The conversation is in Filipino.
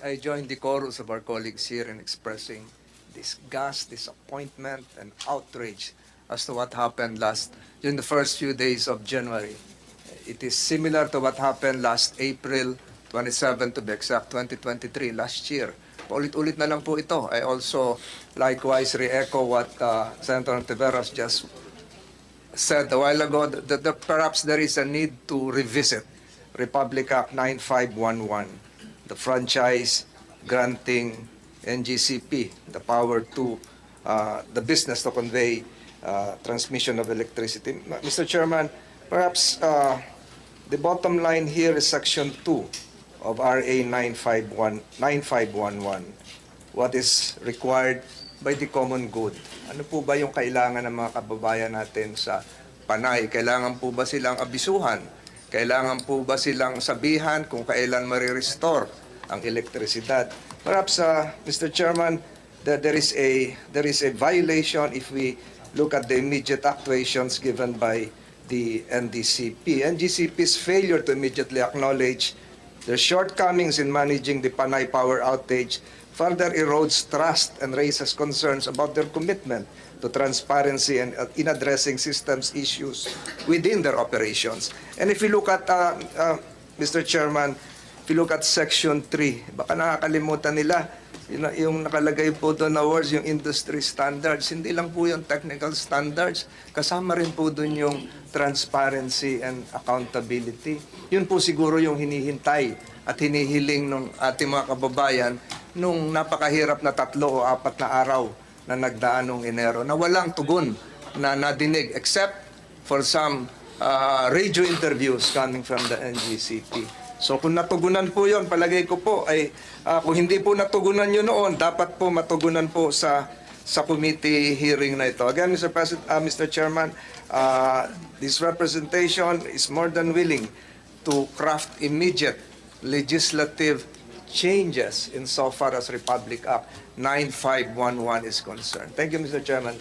I join the chorus of our colleagues here in expressing disgust, disappointment, and outrage as to what happened during the first few days of January. It is similar to what happened last April 27 to be exact, 2023, last year. Paulit-ulit na lang po ito. I also likewise re-echo what Senator Tiveros just said a while ago, that perhaps there is a need to revisit Republic Act 9511, the franchise granting NGCP the power to the business to convey transmission of electricity. Mr. Chairman, perhaps the bottom line here is Section 2 of RA 9511. What is required by the common good? Ano po ba yung kailangan ng mga kababayan natin sa Panay? Kailangan po ba silang abisuhan? Kailangan po ba silang sabihan kung kailan marirestore ang elektrisidad? Perhaps, Mr. Chairman, that there is a violation if we look at the immediate actuations given by the NDCP. NGCP's failure to immediately acknowledge their shortcomings in managing the Panay power outage further erodes trust and raises concerns about their commitment to transparency and in addressing systems issues within their operations. And if you look at, Mr. Chairman, if you look at Section 3, baka nakakalimutan nila, yung nakalagay po doon na words, yung industry standards. Hindi lang po yung technical standards. Kasama rin po doon yung transparency and accountability. Yun po siguro yung hinihintay at hinihiling ng ating mga kababayan nung napakahirap na 3 o 4 na araw na nagdaan noong Enero na walang tugon na nadinig except for some radio interviews coming from the NGCP. So kung natugunan po yon, palagay ko po ay kung hindi po natugunan yun noon, dapat po matugunan po sa committee hearing na ito. Again, Mr. Chairman, this representation is more than willing to craft immediate legislative changes insofar as Republic Act 9511 is concerned. Thank you, Mr. Chairman.